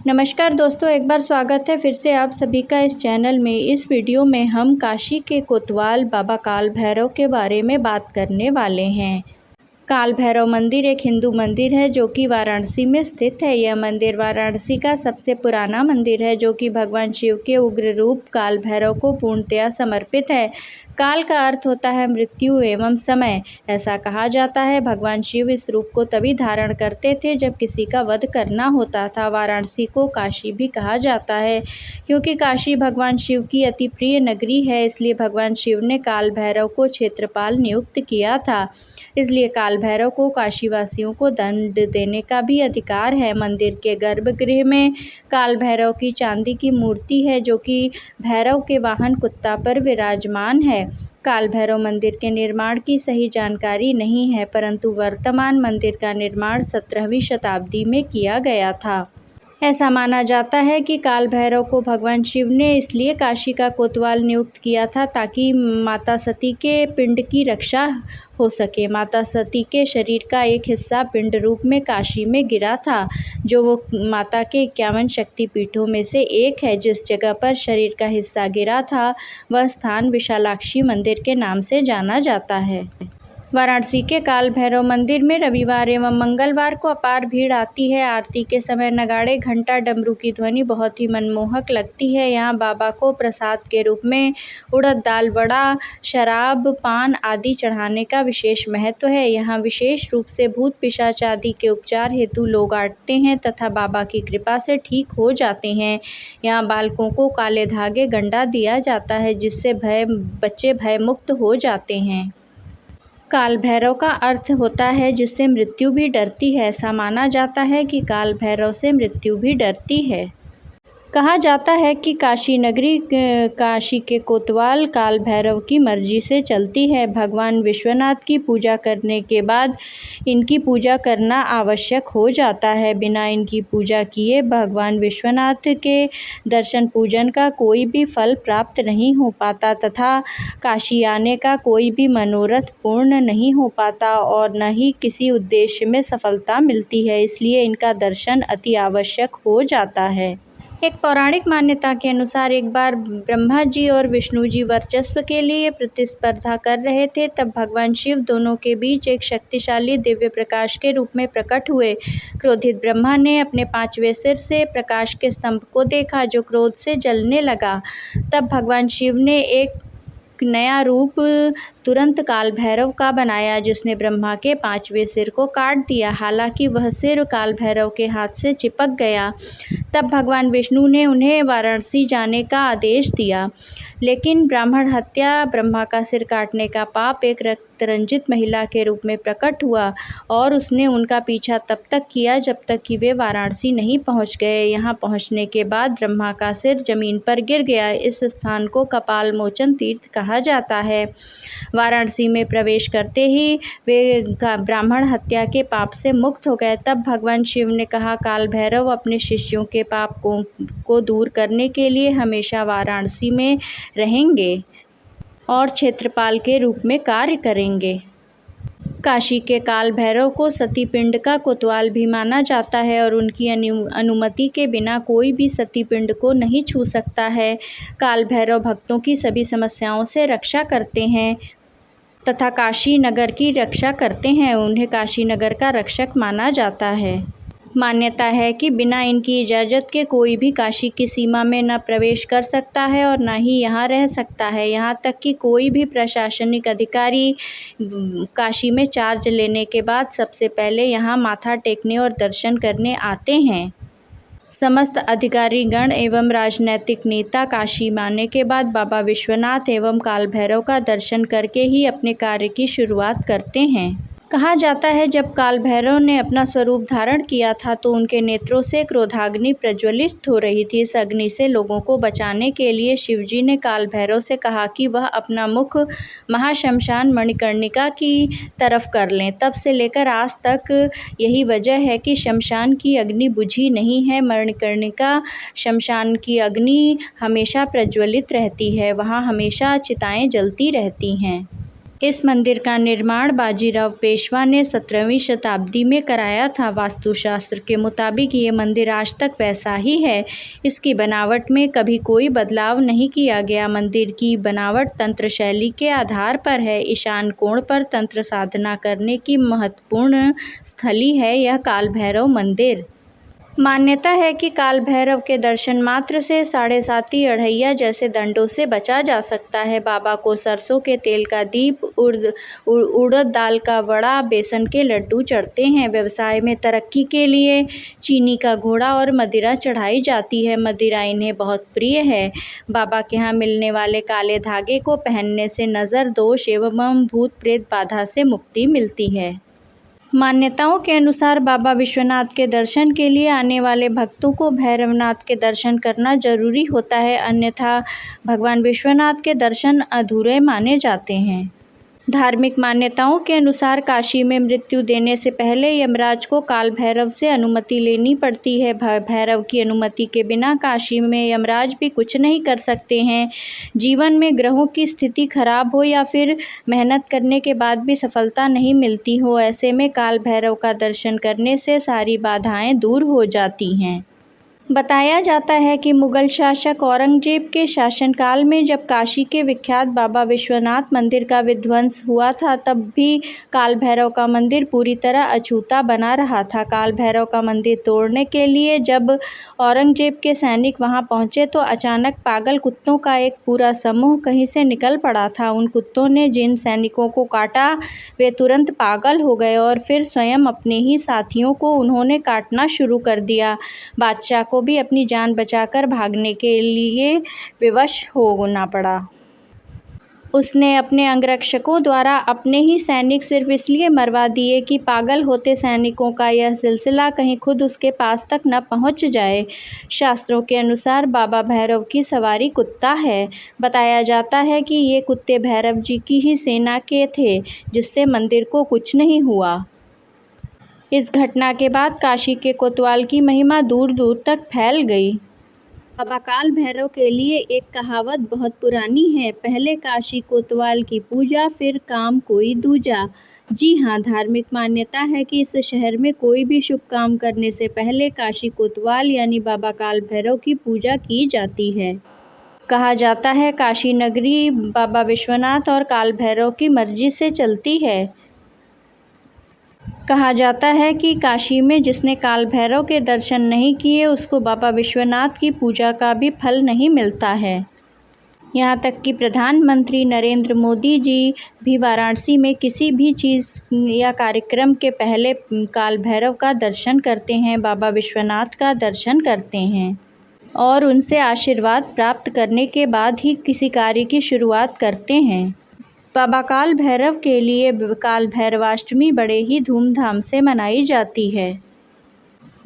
नमस्कार दोस्तों, एक बार स्वागत है फिर से आप सभी का इस चैनल में। इस वीडियो में हम काशी के कोतवाल बाबा काल भैरव के बारे में बात करने वाले हैं। काल भैरव मंदिर एक हिंदू मंदिर है जो कि वाराणसी में स्थित है। यह मंदिर वाराणसी का सबसे पुराना मंदिर है जो कि भगवान शिव के उग्र रूप काल भैरव को पूर्णतया समर्पित है। काल का अर्थ होता है मृत्यु एवं समय। ऐसा कहा जाता है भगवान शिव इस रूप को तभी धारण करते थे जब किसी का वध करना होता था। वाराणसी को काशी भी कहा जाता है क्योंकि काशी भगवान शिव की अति प्रिय नगरी है। इसलिए भगवान शिव ने काल भैरव को क्षेत्रपाल नियुक्त किया था। इसलिए काल भैरव को काशीवासियों को दंड देने का भी अधिकार है। मंदिर के गर्भगृह में काल भैरव की चांदी की मूर्ति है जो कि भैरव के वाहन कुत्ता पर विराजमान है। काल भैरव मंदिर के निर्माण की सही जानकारी नहीं है, परंतु वर्तमान मंदिर का निर्माण 17वीं शताब्दी में किया गया था। ऐसा माना जाता है कि काल भैरव को भगवान शिव ने इसलिए काशी का कोतवाल नियुक्त किया था ताकि माता सती के पिंड की रक्षा हो सके। माता सती के शरीर का एक हिस्सा पिंड रूप में काशी में गिरा था, जो वो माता के 51 शक्तिपीठों में से एक है। जिस जगह पर शरीर का हिस्सा गिरा था वह स्थान विशालाक्षी मंदिर के नाम से जाना जाता है। वाराणसी के काल भैरव मंदिर में रविवार एवं मंगलवार को अपार भीड़ आती है। आरती के समय नगाड़े, घंटा, डमरू की ध्वनि बहुत ही मनमोहक लगती है। यहाँ बाबा को प्रसाद के रूप में उड़द दाल वड़ा, शराब, पान आदि चढ़ाने का विशेष महत्व है। यहाँ विशेष रूप से भूत पिशाच आदि के उपचार हेतु लोग आते हैं तथा बाबा की कृपा से ठीक हो जाते हैं। यहाँ बालकों को काले धागे गंडा दिया जाता है जिससे बच्चे भय मुक्त हो जाते हैं। काल भैरव का अर्थ होता है जिससे मृत्यु भी डरती है। ऐसा माना जाता है कि काल भैरव से मृत्यु भी डरती है। कहा जाता है कि काशी नगरी काशी के कोतवाल काल भैरव की मर्जी से चलती है। भगवान विश्वनाथ की पूजा करने के बाद इनकी पूजा करना आवश्यक हो जाता है। बिना इनकी पूजा किए भगवान विश्वनाथ के दर्शन पूजन का कोई भी फल प्राप्त नहीं हो पाता तथा काशी आने का कोई भी मनोरथ पूर्ण नहीं हो पाता और न ही किसी उद्देश्य में सफलता मिलती है। इसलिए इनका दर्शन अति आवश्यक हो जाता है। एक पौराणिक मान्यता के अनुसार एक बार ब्रह्मा जी और विष्णु जी वर्चस्व के लिए प्रतिस्पर्धा कर रहे थे। तब भगवान शिव दोनों के बीच एक शक्तिशाली दिव्य प्रकाश के रूप में प्रकट हुए। क्रोधित ब्रह्मा ने अपने 5वें सिर से प्रकाश के स्तंभ को देखा जो क्रोध से जलने लगा। तब भगवान शिव ने एक नया रूप तुरंत काल भैरव का बनाया जिसने ब्रह्मा के 5वें सिर को काट दिया। हालांकि वह सिर काल भैरव के हाथ से चिपक गया। तब भगवान विष्णु ने उन्हें वाराणसी जाने का आदेश दिया, लेकिन ब्राह्मण हत्या, ब्रह्मा का सिर काटने का पाप एक रक्त-रंजित महिला के रूप में प्रकट हुआ और उसने उनका पीछा तब तक किया जब तक कि वे वाराणसी नहीं पहुंच गए। यहाँ पहुंचने के बाद ब्रह्मा का सिर जमीन पर गिर गया। इस स्थान को कपाल मोचन तीर्थ कहा जाता है। वाराणसी में प्रवेश करते ही वे ब्राह्मण हत्या के पाप से मुक्त हो गए। तब भगवान शिव ने कहा, काल भैरव अपने शिष्यों के पाप को दूर करने के लिए हमेशा वाराणसी में रहेंगे और क्षेत्रपाल के रूप में कार्य करेंगे। काशी के काल भैरव को सती पिंड का कोतवाल भी माना जाता है और उनकी अनुमति के बिना कोई भी सती पिंड को नहीं छू सकता है। काल भैरव भक्तों की सभी समस्याओं से रक्षा करते हैं तथा काशी नगर की रक्षा करते हैं। उन्हें काशी नगर का रक्षक माना जाता है। मान्यता है कि बिना इनकी इजाज़त के कोई भी काशी की सीमा में न प्रवेश कर सकता है और न ही यहाँ रह सकता है। यहाँ तक कि कोई भी प्रशासनिक अधिकारी काशी में चार्ज लेने के बाद सबसे पहले यहाँ माथा टेकने और दर्शन करने आते हैं। समस्त अधिकारीगण एवं राजनैतिक नेता काशी आने के बाद बाबा विश्वनाथ एवं काल भैरव का दर्शन करके ही अपने कार्य की शुरुआत करते हैं। कहा जाता है जब काल भैरव ने अपना स्वरूप धारण किया था तो उनके नेत्रों से क्रोधाग्नि प्रज्वलित हो रही थी। इस अग्नि से लोगों को बचाने के लिए शिवजी ने काल भैरव से कहा कि वह अपना मुख महाशमशान मणिकर्णिका की तरफ कर लें। तब से लेकर आज तक यही वजह है कि शमशान की अग्नि बुझी नहीं है। मणिकर्णिका शमशान की अग्नि हमेशा प्रज्वलित रहती है, वहाँ हमेशा चिताएं जलती रहती हैं। इस मंदिर का निर्माण बाजीराव पेशवा ने 17वीं शताब्दी में कराया था। वास्तुशास्त्र के मुताबिक ये मंदिर आज तक वैसा ही है। इसकी बनावट में कभी कोई बदलाव नहीं किया गया। मंदिर की बनावट तंत्र शैली के आधार पर है। ईशान कोण पर तंत्र साधना करने की महत्वपूर्ण स्थली है यह काल भैरव मंदिर। मान्यता है कि काल भैरव के दर्शन मात्र से साढ़े साती अढ़ैया जैसे दंडों से बचा जा सकता है। बाबा को सरसों के तेल का दीप, उड़द दाल का वड़ा, बेसन के लड्डू चढ़ते हैं। व्यवसाय में तरक्की के लिए चीनी का घोड़ा और मदिरा चढ़ाई जाती है। मदिरा इन्हें बहुत प्रिय है। बाबा के यहाँ मिलने वाले काले धागे को पहनने से नज़र दोष एवं भूत प्रेत बाधा से मुक्ति मिलती है। मान्यताओं के अनुसार बाबा विश्वनाथ के दर्शन के लिए आने वाले भक्तों को भैरवनाथ के दर्शन करना जरूरी होता है, अन्यथा भगवान विश्वनाथ के दर्शन अधूरे माने जाते हैं। धार्मिक मान्यताओं के अनुसार काशी में मृत्यु देने से पहले यमराज को काल भैरव से अनुमति लेनी पड़ती है। भैरव की अनुमति के बिना काशी में यमराज भी कुछ नहीं कर सकते हैं। जीवन में ग्रहों की स्थिति खराब हो या फिर मेहनत करने के बाद भी सफलता नहीं मिलती हो, ऐसे में काल भैरव का दर्शन करने से सारी बाधाएं दूर हो जाती हैं। बताया जाता है कि मुगल शासक औरंगजेब के शासनकाल में जब काशी के विख्यात बाबा विश्वनाथ मंदिर का विध्वंस हुआ था, तब भी काल भैरव का मंदिर पूरी तरह अछूता बना रहा था। काल भैरव का मंदिर तोड़ने के लिए जब औरंगजेब के सैनिक वहां पहुंचे तो अचानक पागल कुत्तों का एक पूरा समूह कहीं से निकल पड़ा था। उन कुत्तों ने जिन सैनिकों को काटा वे तुरंत पागल हो गए और फिर स्वयं अपने ही साथियों को उन्होंने काटना शुरू कर दिया। बादशाह को भी अपनी जान बचाकर भागने के लिए विवश होना पड़ा। उसने अपने अंगरक्षकों द्वारा अपने ही सैनिक सिर्फ इसलिए मरवा दिए कि पागल होते सैनिकों का यह सिलसिला कहीं खुद उसके पास तक न पहुंच जाए। शास्त्रों के अनुसार बाबा भैरव की सवारी कुत्ता है। बताया जाता है कि ये कुत्ते भैरव जी की ही सेना के थे, जिससे मंदिर को कुछ नहीं हुआ। इस घटना के बाद काशी के कोतवाल की महिमा दूर दूर तक फैल गई। बाबा काल भैरव के लिए एक कहावत बहुत पुरानी है, पहले काशी कोतवाल की पूजा फिर काम कोई दूजा। जी हाँ, धार्मिक मान्यता है कि इस शहर में कोई भी शुभ काम करने से पहले काशी कोतवाल यानी बाबा काल भैरव की पूजा की जाती है। कहा जाता है काशी नगरी बाबा विश्वनाथ और काल भैरव की मर्जी से चलती है। कहा जाता है कि काशी में जिसने काल भैरव के दर्शन नहीं किए उसको बाबा विश्वनाथ की पूजा का भी फल नहीं मिलता है। यहाँ तक कि प्रधानमंत्री नरेंद्र मोदी जी भी वाराणसी में किसी भी चीज़ या कार्यक्रम के पहले काल भैरव का दर्शन करते हैं, बाबा विश्वनाथ का दर्शन करते हैं और उनसे आशीर्वाद प्राप्त करने के बाद ही किसी कार्य की शुरुआत करते हैं। बाबा काल भैरव के लिए काल भैरवाष्टमी बड़े ही धूमधाम से मनाई जाती है।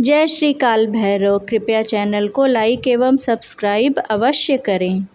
जय श्री काल भैरव। कृपया चैनल को लाइक एवं सब्सक्राइब अवश्य करें।